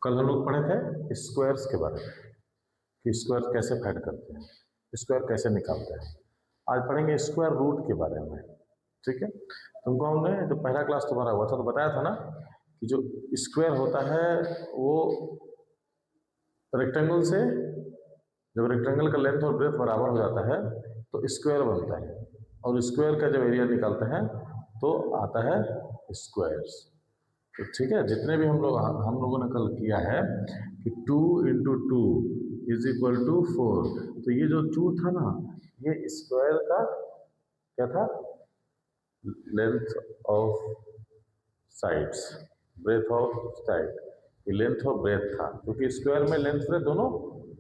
कल हम लोग पढ़े थे स्क्वायर्स के बारे में कि स्क्वायर कैसे फाइंड करते हैं, स्क्वायर कैसे निकालते हैं। आज पढ़ेंगे स्क्वायर रूट के बारे में। ठीक है, तुमको हमने जो पहला क्लास तुम्हारा हुआ था तो बताया था ना कि जो स्क्वायर होता है वो रेक्टेंगल से, जब रेक्टेंगल का लेंथ और ब्रेथ बराबर हो जाता है तो स्क्वायर बनता है, और स्क्वायर का जब एरिया निकालते हैं तो आता है स्क्वायर्स। तो ठीक है, जितने भी हम लोगों ने कल किया है कि 2 × 2 = 4, तो ये जो 2 था ना, ये स्क्वायर का क्या था, length of sides, breadth of side, ये लेंथ और ब्रेथ था, क्योंकि स्क्वायर में लेंथ ब्रेथ दोनों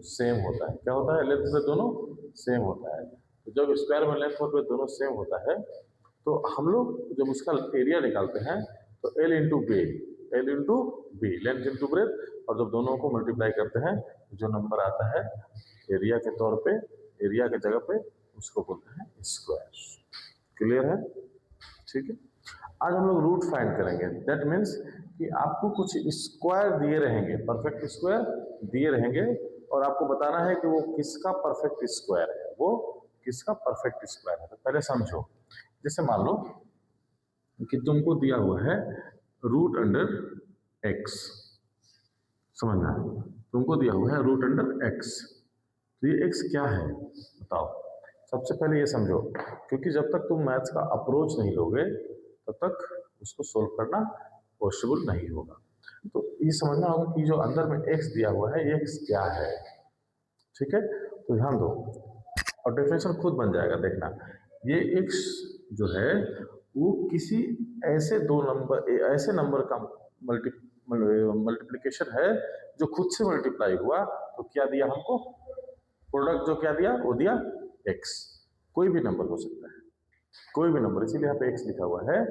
सेम होता है। क्या होता है, लेंथ ब्रेथ दोनों सेम होता है। तो जब स्क्वायर में लेंथ और ब्रेथ दोनों सेम होता है तो हम लोग जब उसका एरिया निकालते हैं तो L × B, length into breadth, और जब दोनों को मल्टीप्लाई करते हैं जो नंबर आता है एरिया के तौर पे, एरिया के जगह पे, उसको बोलते हैं स्क्वायर। क्लियर है? ठीक है, आज हम लोग रूट फाइंड करेंगे। दैट मीन्स कि आपको कुछ स्क्वायर दिए रहेंगे, परफेक्ट स्क्वायर दिए रहेंगे, और आपको बताना है कि वो किसका परफेक्ट स्क्वायर है, वो किसका परफेक्ट स्क्वायर है। तो पहले समझो, जैसे मान लो कि तुमको दिया हुआ है √x, समझना, तुमको दिया हुआ है √x, तो ये x क्या है बताओ। सबसे पहले ये समझो, क्योंकि जब तक तुम मैथ्स का अप्रोच नहीं लोगे तब तक उसको सोल्व करना पॉसिबल नहीं होगा। तो ये समझना होगा कि जो अंदर में x दिया हुआ है ये x क्या है। ठीक है, तो ध्यान दो, और डेफिनेशन खुद बन जाएगा, देखना। ये x जो है वो किसी ऐसे ऐसे नंबर का मल्टीप्लिकेशन है जो खुद से मल्टीप्लाई हुआ, तो क्या दिया हमको, प्रोडक्ट जो क्या दिया, वो दिया x। कोई भी नंबर हो सकता है, कोई भी नंबर, इसीलिए यहाँ पे x लिखा हुआ है।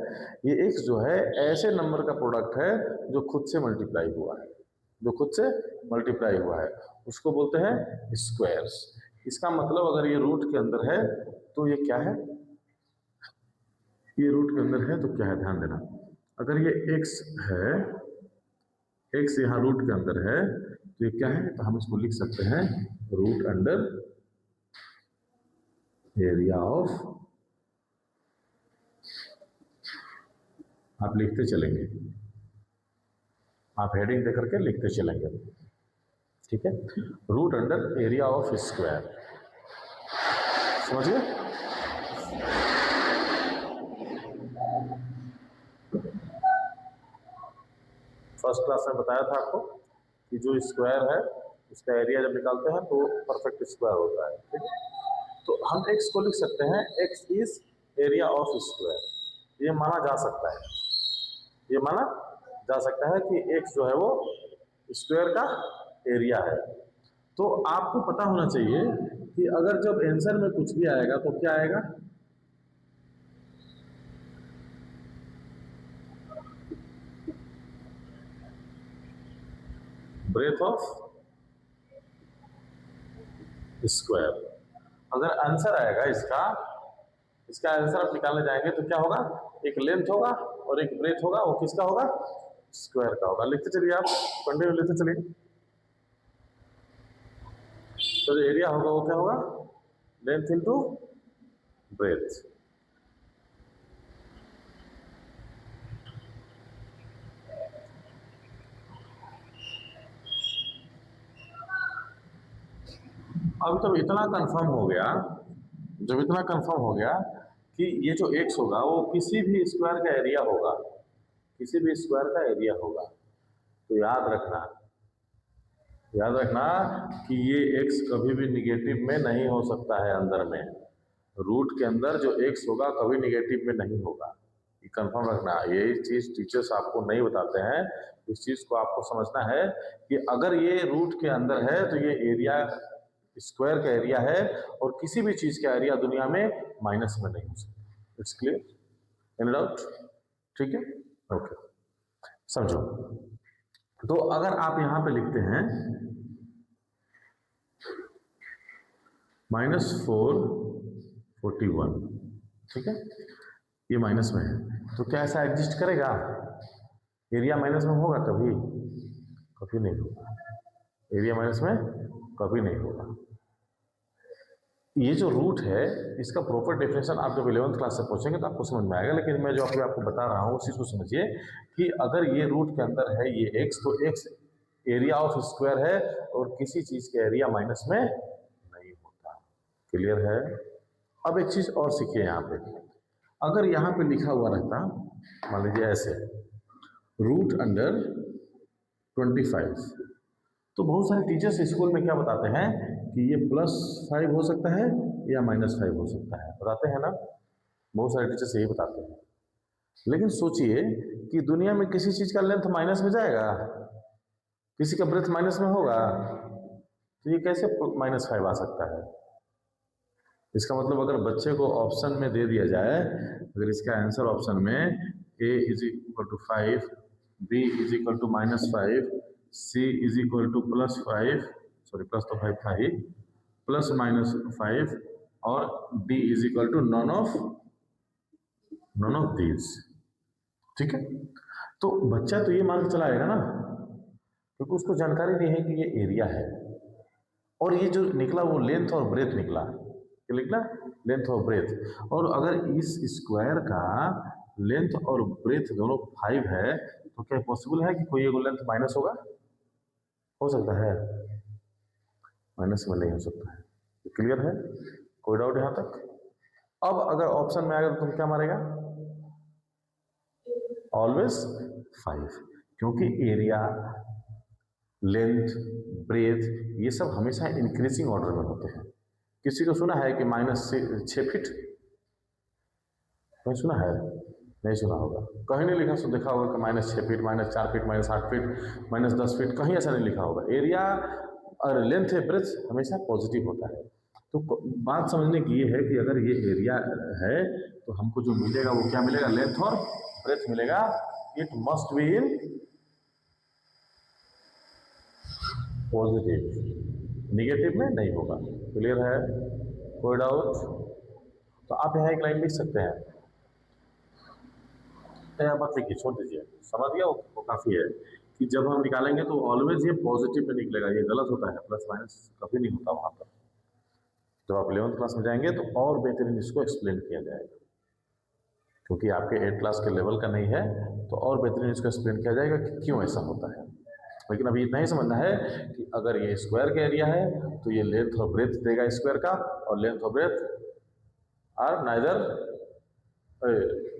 ये x जो है ऐसे नंबर का प्रोडक्ट है जो खुद से मल्टीप्लाई हुआ है, जो खुद से मल्टीप्लाई हुआ है, उसको बोलते हैं स्क्वायर्स। इसका मतलब अगर ये रूट के अंदर है तो ये क्या है, ये रूट के अंदर है तो क्या है, ध्यान देना। अगर ये x है, x यहाँ रूट के अंदर है, तो ये क्या है, तो हम इसको लिख सकते हैं √अंडर एरिया ऑफ, आप लिखते चलेंगे, आप हेडिंग देकर के लिखते चलेंगे। ठीक है, √अंडर एरिया ऑफ स्क्वायर, समझिए। फर्स्ट क्लास में बताया था आपको कि जो स्क्वायर है उसका एरिया जब निकालते हैं तो परफेक्ट स्क्वायर होता है। ठीक है, तो हम x को लिख सकते हैं x is area of square, ये माना जा सकता है, ये माना जा सकता है कि x जो है वो स्क्वायर का एरिया है। तो आपको पता होना चाहिए कि अगर जब आंसर में कुछ भी आएगा तो क्या आएगा, ब्रेथ ऑफ स्क्वायर। अगर आंसर आएगा इसका आंसर आप निकालने जाएंगे तो क्या होगा, एक लेंथ होगा और एक ब्रेथ होगा, वो किसका होगा, स्क्वायर का होगा। लिखते चलिए, आप कंटिन्यू लिखते चलिए। तो जो एरिया होगा वो क्या होगा, लेंथ इंटू ब्रेथ। अब जब इतना कंफर्म हो गया, जब इतना कंफर्म हो गया कि ये जो x होगा वो किसी भी स्क्वायर का एरिया होगा, किसी भी स्क्वायर का एरिया होगा, तो याद रखना कि ये x कभी भी निगेटिव में नहीं हो सकता है। अंदर में रूट के अंदर जो x होगा कभी निगेटिव में नहीं होगा, ये कंफर्म रखना। ये चीज टीचर्स आपको नहीं बताते हैं, इस चीज को आपको समझना है कि अगर ये रूट के अंदर है तो ये एरिया स्क्वायर का एरिया है, और किसी भी चीज का एरिया दुनिया में माइनस में नहीं हो सकता। It's clear, any doubt? ठीक है, ओके, समझो। तो अगर आप यहां पे लिखते हैं -441, ठीक है, ये माइनस में है, तो क्या ऐसा एग्जिस्ट करेगा, एरिया माइनस में होगा कभी? कभी नहीं होगा, एरिया माइनस में कभी नहीं होगा। ये जो रूट है इसका प्रॉपर डेफिनेशन आप जब 11th क्लास से पहुंचेंगे तो आपको समझ में आएगा, लेकिन मैं जो आपको बता रहा हूँ उस चीज़ को समझिए कि अगर ये रूट के अंदर है ये x, तो x एरिया ऑफ स्क्वायर है और किसी चीज़ के एरिया माइनस में नहीं होता। क्लियर है? अब एक चीज़ और सीखिए यहाँ पे, अगर यहाँ पे लिखा हुआ रहता मान लीजिए ऐसे रूट अंडर 25, तो बहुत सारे टीचर्स स्कूल में क्या बताते हैं कि ये +5 हो सकता है या -5 हो सकता है, बताते हैं ना, बहुत सारे टीचर्स यही बताते हैं। लेकिन सोचिए कि दुनिया में किसी चीज़ का लेंथ माइनस में जाएगा, किसी का ब्रेथ माइनस में होगा, तो ये कैसे -5 आ सकता है? इसका मतलब अगर बच्चे को ऑप्शन में दे दिया जाए, अगर इसका आंसर ऑप्शन में a = 5, b = -5, c = +5, sorry plus तो 5 था ही, +-5 और d = नॉन ऑफ दीज। ठीक है, तो बच्चा तो ये मान के चला आएगा ना, क्योंकि उसको जानकारी नहीं है कि ये एरिया है और ये जो निकला वो लेंथ और ब्रेथ निकला, क्या निकला? लेंथ और ब्रेथ। और अगर इस स्क्वायर का लेंथ और ब्रेथ दोनों 5 है तो क्या पॉसिबल है कि कोई एक लेंथ माइनस होगा? हो सकता है? माइनस में नहीं हो सकता है। क्लियर है? कोई डाउट यहाँ तक? अब अगर ऑप्शन में आएगा तो तुम क्या मारेगा? ऑलवेज 5, क्योंकि एरिया, लेंथ, ब्रेथ ये सब हमेशा इंक्रीजिंग ऑर्डर में होते हैं। किसी को सुना है कि -6 फीट? नहीं सुना है? नहीं सुना होगा, कहीं नहीं लिखा, देखा होगा कि -6 फीट, -4 फीट, -8 फीट, -10 फीट, कहीं ऐसा नहीं लिखा होगा। एरिया और लेंथ है, ब्रेथ हमेशा पॉजिटिव होता है। तो बात समझने की ये है कि अगर ये एरिया है तो हमको जो मिलेगा वो क्या मिलेगा? लेंथ और ब्रेथ मिलेगा। It must be in positive, negative में नहीं होगा। क्लियर है? कोई डाउट? तो आप यहाँ एक लाइन लिख सकते हैं, या मत लिखिए, छोड़ दीजिए, समझ गया वो काफ़ी है कि जब हम निकालेंगे तो ऑलवेज ये पॉजिटिव में निकलेगा, ये गलत होता है, प्लस माइनस कभी नहीं होता वहाँ पर। जब आप 11th क्लास में जाएंगे तो और बेहतरीन इसको एक्सप्लेन किया जाएगा, क्योंकि आपके 8th क्लास के लेवल का नहीं है तो और बेहतरीन इसको एक्सप्लेन किया जाएगा कि क्यों ऐसा होता है। लेकिन अभी इतना ही समझना है कि अगर ये स्क्वायर का एरिया है तो ये लेंथ और ब्रेथ देगा स्क्वायर का, और लेंथ और ब्रेथ आर नाइदर,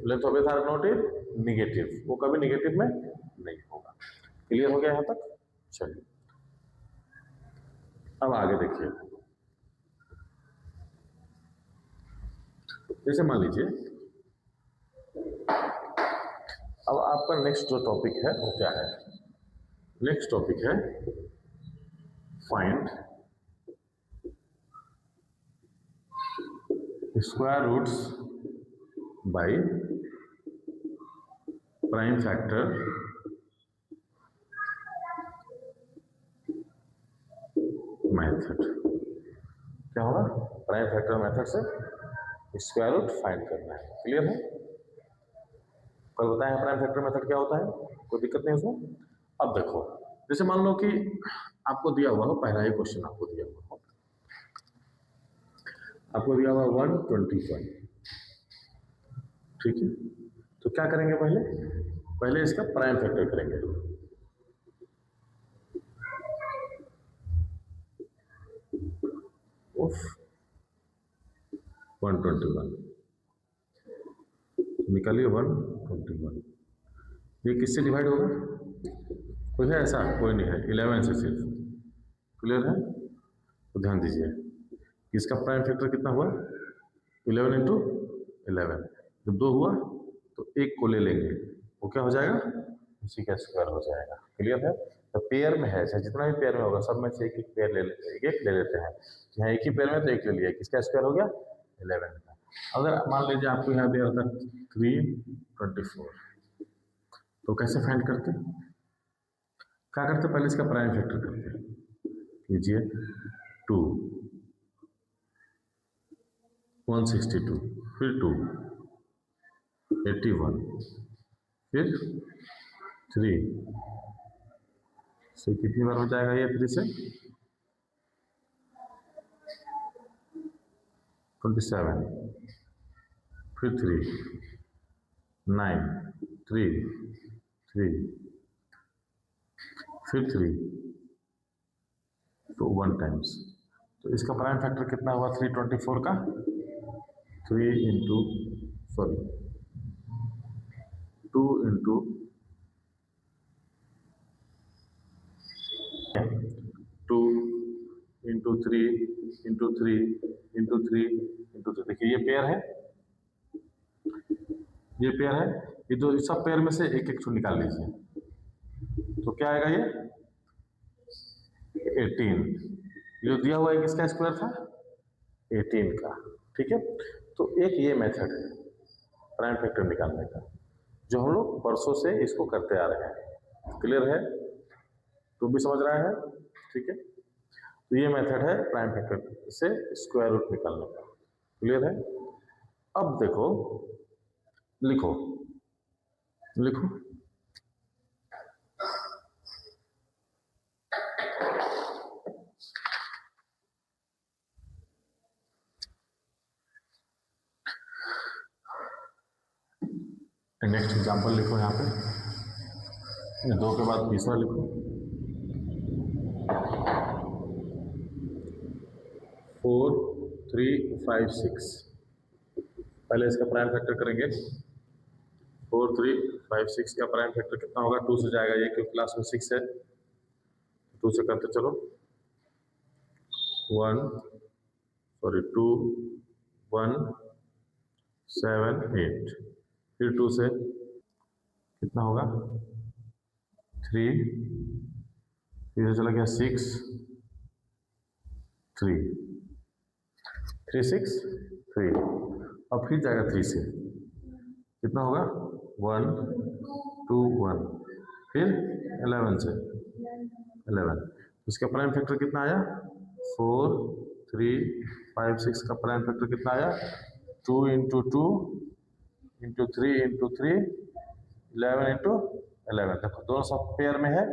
लेंथ और breadth are not in negative, वो कभी निगेटिव में नहीं होगा। क्लियर हो गया यहाँ तक? चलिए अब आगे देखिए, जैसे मान लीजिए अब आपका नेक्स्ट जो टॉपिक है वो क्या है? नेक्स्ट टॉपिक है find square roots by prime factor method. क्या होगा? प्राइम फैक्टर मेथड से स्क्वायर रूट फाइंड करना है। क्लियर है? कल बताया प्राइम फैक्टर मेथड क्या होता है, कोई दिक्कत नहीं उसमें। अब देखो, जैसे मान लो कि आपको दिया हुआ हो, पहला ही क्वेश्चन आपको दिया हुआ हो, आपको दिया हुआ 121, ठीक है, तो क्या करेंगे? पहले इसका प्राइम फैक्टर करेंगे। उफ, 121 निकालिए, 121 ये किससे डिवाइड होगा? कोई है ऐसा? कोई नहीं है, 11 से सिर्फ। क्लियर है? तो ध्यान दीजिए, इसका प्राइम फैक्टर कितना हुआ? 11 × 11। जब 2 हुआ तो एक को ले लेंगे, वो क्या हो जाएगा? उसी का स्क्वायर हो जाएगा। क्लियर है? तो पेयर में है, चाहे जितना भी पेयर में होगा सब में से एक एक पेयर ले लेते हैं, एक ले लेते हैं। यहाँ एक ही पेयर में तो एक ले लिया, किसका स्क्वायर हो गया? 11 का। अगर मान लीजिए आपको यहाँ दिया था 324, तो कैसे फाइंड करते? क्या करते? पहले इसका प्राइम फैक्टर करते, कीजिए 2, 162, फिर 2, 81, फिर 3, से कितनी बार हो जाएगा ये 3 से 27, फिर 3 9 3 3 फिर 3 तो 1 टाइम्स। तो इसका प्राइम फैक्टर कितना हुआ 324 का 3 into sorry 2 into 2 into 3 into 3 into 3 into 3। देखिए ये पेयर है, ये पेयर है, ये तो सब पेयर में से एक एक छू निकाल लीजिए। तो क्या आएगा ये 18। जो दिया हुआ है किसका स्क्वायर था 18 का। ठीक है, तो एक ये मेथड है प्राइम फैक्टर निकालने का, जो हम लोग वर्षों से इसको करते आ रहे हैं। क्लियर है, तू भी समझ रहा है? ठीक है, तो ये मेथड है प्राइम फैक्टर से स्क्वायर रूट निकालने का। क्लियर है? अब देखो, लिखो लिखो नेक्स्ट एग्जांपल लिखो यहाँ पे, 2 के बाद तीसरा लिखो। 4 3 5 6। पहले इसका प्राइम फैक्टर करेंगे। 4 3 5 6 का प्राइम फैक्टर कितना होगा 2 से जाएगा ये, क्योंकि क्लास में 6 है, 2 से करते चलो। 2 1 7 8, फिर 2 से कितना होगा 3, फिर से चला गया 6 3 3 6 3, अब फिर जाएगा 3 से कितना होगा 1 2 1, फिर 11 से 11। उसका प्राइम फैक्टर कितना आया 4 3 5 6 का प्राइम फैक्टर कितना आया 2 इंटू 2 इंटू 3 इंटू 3 11 इंटू 11। देखो दोनों सब पेयर में है,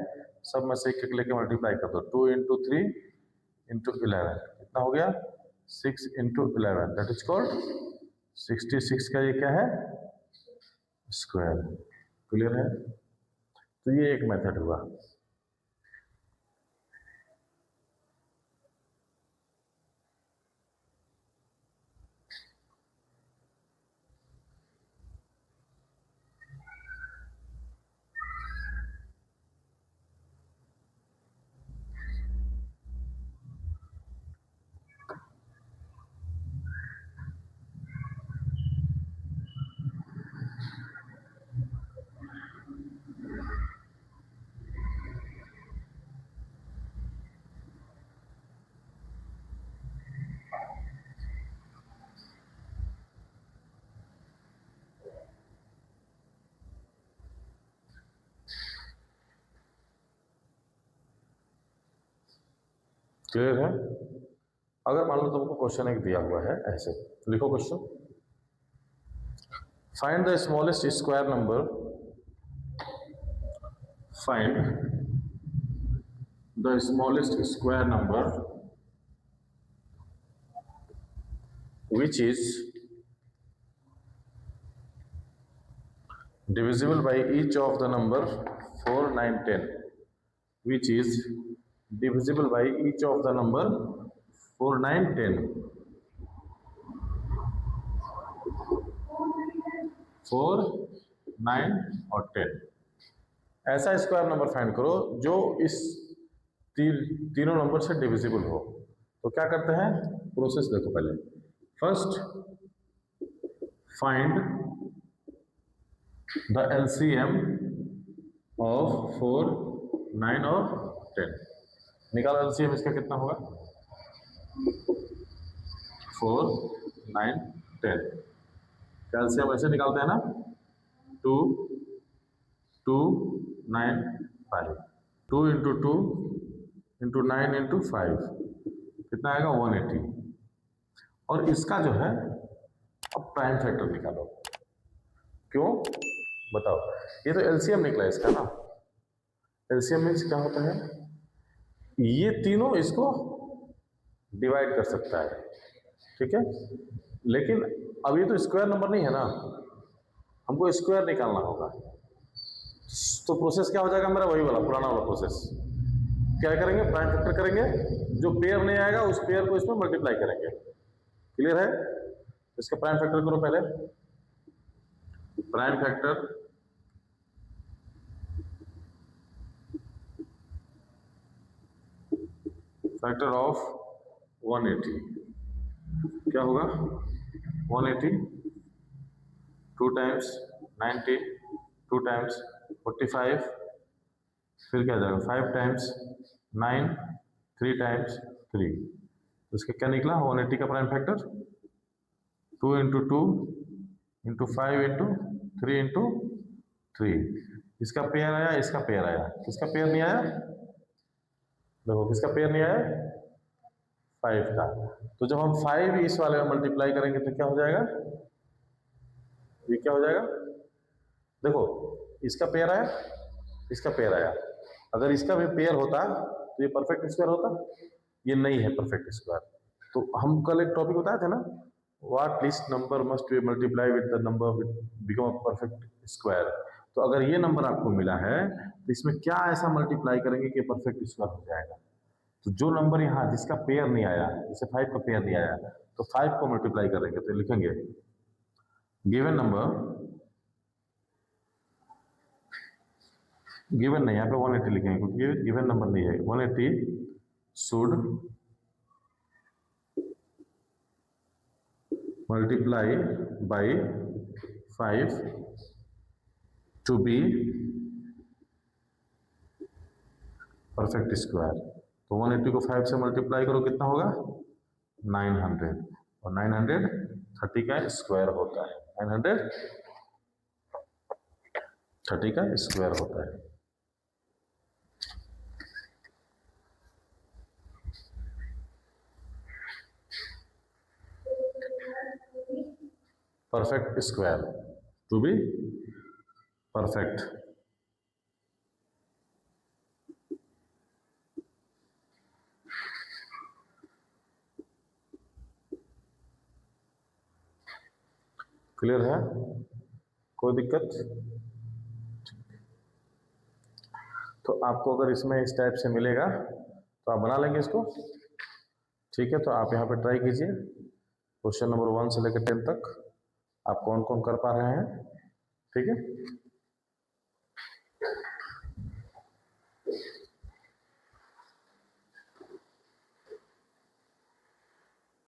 सब में से एक लेके मल्टीप्लाई कर दो। 2 इंटू 3 इंटू 11 कितना हो गया 6 इंटू 11, दैट इज कॉल्ड 66 का ये क्या है स्क्वायर। क्लियर है? तो ये एक मेथड हुआ। क्लियर है? अगर मान लो तुमको क्वेश्चन एक दिया हुआ है ऐसे, लिखो question, find the smallest square number, find the smallest square number which is divisible by each of the number 4 9 10, which is divisible by each of the number 4 9 10, 4 9 और 10। ऐसा स्क्वायर नंबर फाइंड करो जो इस तीनों नंबर से divisible हो। तो क्या करते हैं, प्रोसेस देखो पहले। First find the LCM of 4 9 और 10। निकालो LCM, इसका कितना होगा 4 9 10। LCM ऐसे निकालते हैं ना 2 2 9 5, 2 इंटू 2 इंटू 9 इंटू 5 कितना आएगा 180। और इसका जो है अब प्राइम फैक्टर निकालो। क्यों बताओ, ये तो LCM निकला इसका ना। LCM मीन्स क्या होता है ये तीनों इसको डिवाइड कर सकता है, ठीक है। लेकिन अब ये तो स्क्वायर नंबर नहीं है ना, हमको स्क्वायर निकालना होगा। तो प्रोसेस क्या हो जाएगा मेरा, वही वाला पुराना वाला प्रोसेस। क्या करेंगे, प्राइम फैक्टर करेंगे, जो पेयर नहीं आएगा उस पेयर को इसमें मल्टीप्लाई करेंगे। क्लियर है? इसका प्राइम फैक्टर करो पहले। प्राइम फैक्टर फैक्टर ऑफ 180 क्या होगा, 180 2 टाइम्स 90 2 टाइम्स 45, फिर क्या जाएगा 5 टाइम्स 9 3 टाइम्स 3। तो इसका क्या निकला, 180 का prime factor 2 into 2 into 5 into 3 into 3। इसका पेयर आया, इसका पेयर आया, किसका पेयर नहीं आया, देखो किसका पेयर नहीं आया, 5 का। तो जब हम 5 इस वाले में मल्टीप्लाई करेंगे तो क्या हो जाएगा, ये क्या हो जाएगा, देखो इसका पेयर आया, इसका पेयर आया। अगर इसका भी पेयर होता तो ये परफेक्ट स्क्वायर होता, ये नहीं है परफेक्ट स्क्वायर। तो हम कल एक टॉपिक बताए थे ना, what least number must be multiply with the number become a perfect square. तो अगर ये नंबर आपको मिला है तो इसमें क्या ऐसा मल्टीप्लाई करेंगे कि परफेक्ट स्क्वायर हो जाएगा। तो जो नंबर यहाँ जिसका पेयर नहीं आया, जैसे 5 का पेयर नहीं आया, तो 5 को मल्टीप्लाई करेंगे तो लिखेंगे गिवन नंबर, गिवन नहीं, यहाँ पे 180 लिखेंगे क्योंकि गिवन नंबर नहीं है। 180 should multiply by 5 to be perfect square. तो 180 को 5 से मल्टीप्लाई करो, कितना होगा 900, और 900 30 का स्क्वायर होता है, 900 30 का स्क्वायर होता है। Perfect square to be perfect. Clear है, कोई दिक्कत? तो आपको अगर इसमें इस टाइप से मिलेगा तो आप बना लेंगे इसको, ठीक है। तो आप यहाँ पे ट्राई कीजिए, क्वेश्चन नंबर 1 से लेकर 10 तक आप कौन कौन कर पा रहे हैं, ठीक है।